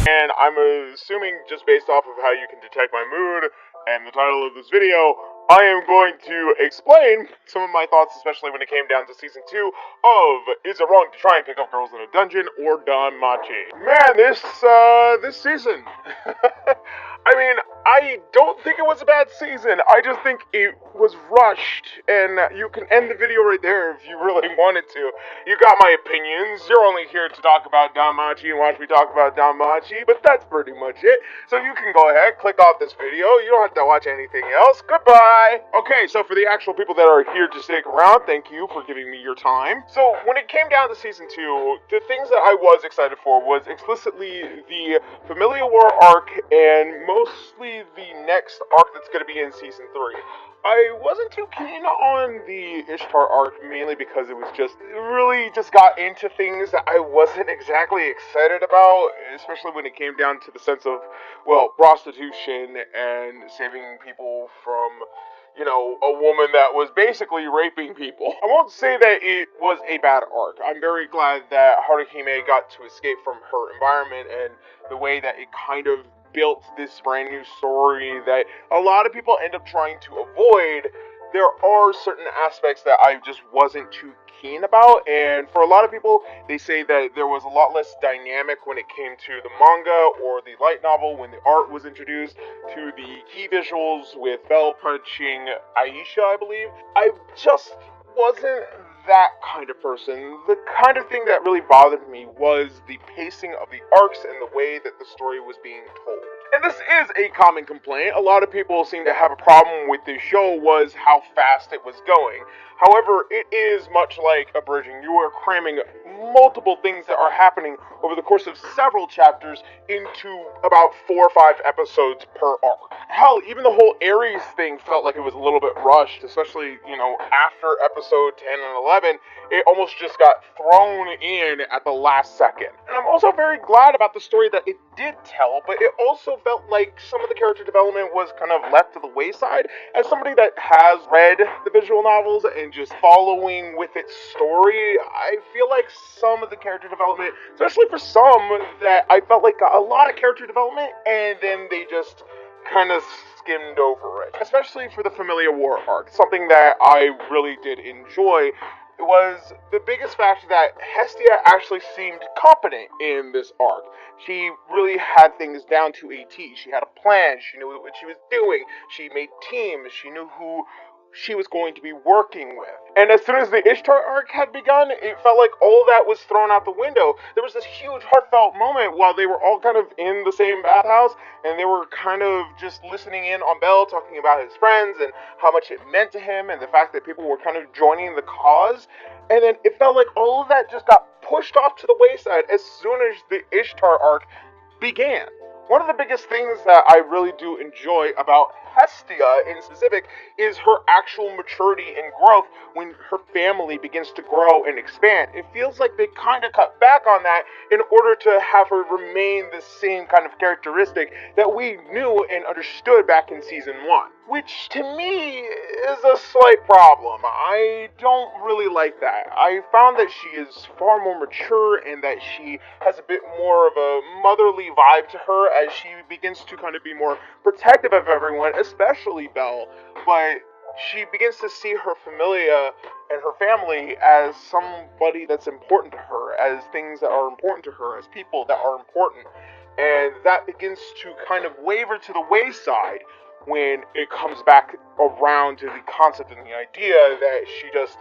And I'm assuming, just based off of how you can detect my mood and the title of this video, I am going to explain some of my thoughts, especially when it came down to season 2 of Is It Wrong to Try and Pick Up Girls in a Dungeon or DanMachi. Man, this season, I mean, I don't think it was a bad season. I just think it was rushed, and you can end the video right there if you really wanted to. You got my opinions. You're only here to talk about DanMachi and watch me talk about DanMachi, but that's pretty much it. So you can go ahead, click off this video. You don't have to watch anything else. Goodbye. Okay, so for the actual people that are here to stick around, thank you for giving me your time. So when it came down to season 2, the things that I was excited for was explicitly the Familiar War arc and mostly the next arc that's going to be in season 3. I wasn't too keen on the Ishtar arc, mainly because it really just got into things that I wasn't exactly excited about, especially when it came down to the sense of, well, prostitution and saving people from, you know, a woman that was basically raping people. I won't say that it was a bad arc. I'm very glad that Haruhime got to escape from her environment and the way that it kind of built this brand new story that a lot of people end up trying to avoid. There are certain aspects that I just wasn't too keen about, and for a lot of people, they say that there was a lot less dynamic when it came to the manga or the light novel when the art was introduced, to the key visuals with Belle punching Aisha, I believe. I just wasn't that kind of person. The kind of thing that really bothered me was the pacing of the arcs and the way that the story was being told. And this is a common complaint. A lot of people seem to have a problem with this show was how fast it was going. However, it is much like a bridging. You are cramming multiple things that are happening over the course of several chapters into about 4 or 5 episodes per arc. Hell, even the whole Ares thing felt like it was a little bit rushed, especially, you know, after episode 10 and 11, it almost just got thrown in at the last second. And I'm also very glad about the story that it did tell, but it also felt like some of the character development was kind of left to the wayside. As somebody that has read the visual novels and just following with its story, I feel like some of the character development, especially for some, that I felt like got a lot of character development and then they just kind of skimmed over it. Especially for the Familiar War arc, something that I really did enjoy was the biggest factor that Hestia actually seemed competent in this arc. She really had things down to a T. She had a plan. She knew what she was doing. She made teams. She knew who she was going to be working with. And as soon as the Ishtar arc had begun, it felt like all that was thrown out the window. There was this huge heartfelt moment while they were all kind of in the same bathhouse, and they were kind of just listening in on Bell talking about his friends and how much it meant to him and the fact that people were kind of joining the cause. And then it felt like all of that just got pushed off to the wayside as soon as the Ishtar arc began. One of the biggest things that I really do enjoy about Hestia in specific is her actual maturity and growth when her family begins to grow and expand. It feels like they kind of cut back on that in order to have her remain the same kind of characteristic that we knew and understood back in season 1. Which to me is a slight problem. I don't really like that. I found that she is far more mature and that she has a bit more of a motherly vibe to her as she begins to kind of be more protective of everyone, especially Belle. But she begins to see her familia and her family as somebody that's important to her, as things that are important to her, as people that are important. And that begins to kind of waver to the wayside when it comes back around to the concept and the idea that she just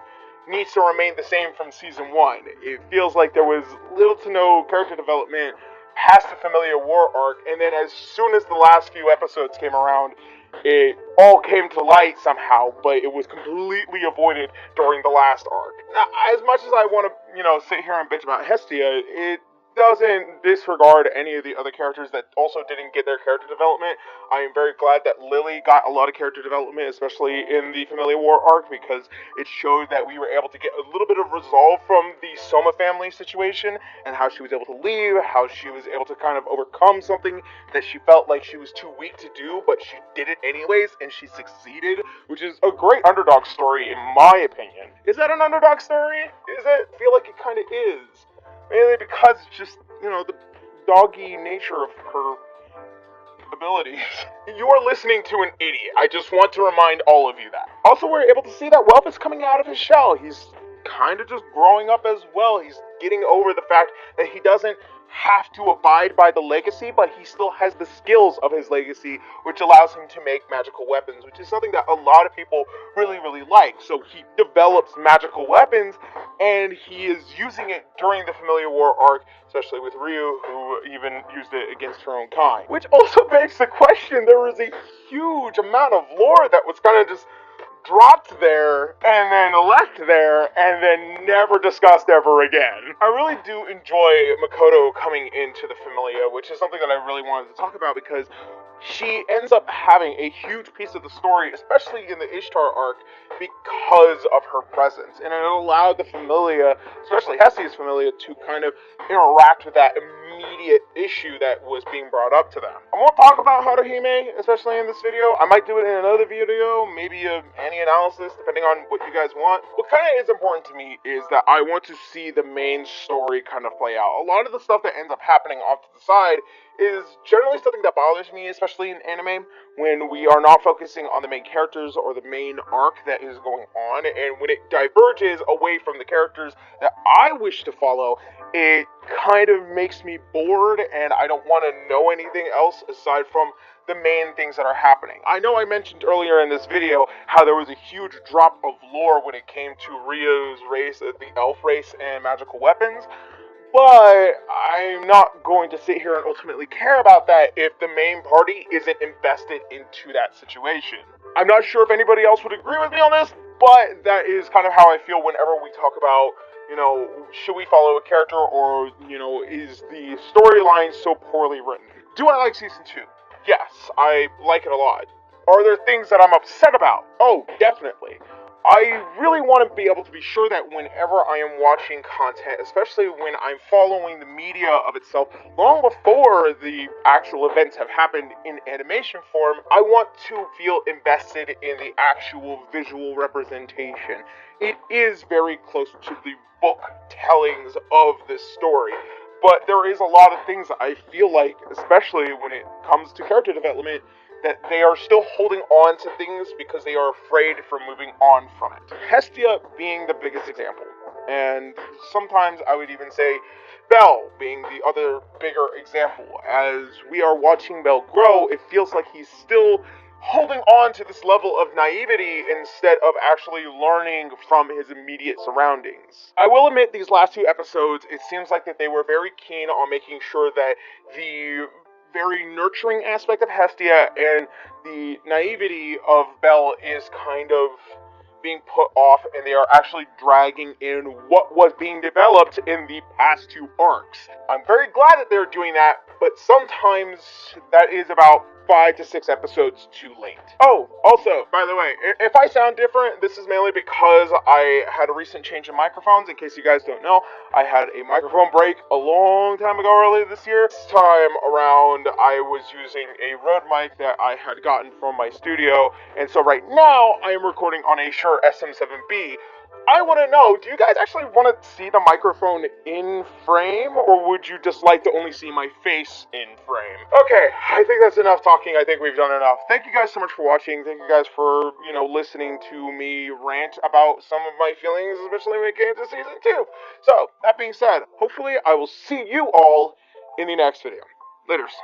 needs to remain the same from season 1. It feels like there was little to no character development past the Familiar War arc, and then as soon as the last few episodes came around, it all came to light somehow, but it was completely avoided during the last arc. Now, as much as I want to, sit here and bitch about Hestia, it doesn't disregard any of the other characters that also didn't get their character development. I am very glad that Lily got a lot of character development, especially in the Familiar War arc, because it showed that we were able to get a little bit of resolve from the Soma family situation, and how she was able to leave, how she was able to kind of overcome something that she felt like she was too weak to do, but she did it anyways, and she succeeded, which is a great underdog story in my opinion. Is that an underdog story? Is it? I feel like it kind of is. Mainly because it's just, the doggy nature of her abilities. You are listening to an idiot. I just want to remind all of you that. Also, we're able to see that Welp is coming out of his shell. He's kind of just growing up as well. He's getting over the fact that he doesn't have to abide by the legacy, but he still has the skills of his legacy, which allows him to make magical weapons, which is something that a lot of people really, really like. So he develops magical weapons, and he is using it during the Familiar War arc, especially with Ryu, who even used it against her own kind. Which also begs the question, there was a huge amount of lore that was kind of just dropped there, and then left there, and then never discussed ever again. I really do enjoy Makoto coming into the Familia, which is something that I really wanted to talk about because she ends up having a huge piece of the story, especially in the Ishtar arc, because of her presence. And it allowed the Familia, especially Hestia's Familia, to kind of interact with that immediate issue that was being brought up to them. I won't talk about Haruhime, especially in this video. I might do it in another video, maybe an analysis, depending on what you guys want. What kind of is important to me is that I want to see the main story kind of play out. A lot of the stuff that ends up happening off to the side is generally something that bothers me, especially in anime, when we are not focusing on the main characters or the main arc that is going on, and when it diverges away from the characters that I wish to follow, it kind of makes me bored, and I don't want to know anything else aside from the main things that are happening. I know I mentioned earlier in this video how there was a huge drop of lore when it came to Ryu's race, the elf race, and magical weapons, but I'm not going to sit here and ultimately care about that if the main party isn't invested into that situation. I'm not sure if anybody else would agree with me on this, but that is kind of how I feel whenever we talk about, should we follow a character, or, is the storyline so poorly written? Do I like Season 2? Yes, I like it a lot. Are there things that I'm upset about? Oh, definitely. I really want to be able to be sure that whenever I am watching content, especially when I'm following the media of itself, long before the actual events have happened in animation form, I want to feel invested in the actual visual representation. It is very close to the book tellings of this story, but there is a lot of things that I feel like, especially when it comes to character development, that they are still holding on to things because they are afraid from moving on from it. Hestia being the biggest example, and sometimes I would even say Bell being the other bigger example. As we are watching Bell grow, it feels like he's still holding on to this level of naivety instead of actually learning from his immediate surroundings. I will admit, these last two episodes, it seems like that they were very keen on making sure that the very nurturing aspect of Hestia and the naivety of Bell is kind of being put off, and they are actually dragging in what was being developed in the past two arcs. I'm very glad that they're doing that, but sometimes that is about 5 to 6 episodes too late. Oh, also, by the way, if I sound different, this is mainly because I had a recent change in microphones. In case you guys don't know, I had a microphone break a long time ago earlier this year. This time around, I was using a Rode mic that I had gotten from my studio, and so right now, I am recording on a Shure SM7B. I want to know, do you guys actually want to see the microphone in frame, or would you just like to only see my face in frame? Okay, I think that's enough talking. I think we've done enough. Thank you guys so much for watching. Thank you guys for, listening to me rant about some of my feelings, especially when it came to Season 2. So, that being said, hopefully I will see you all in the next video. Laters.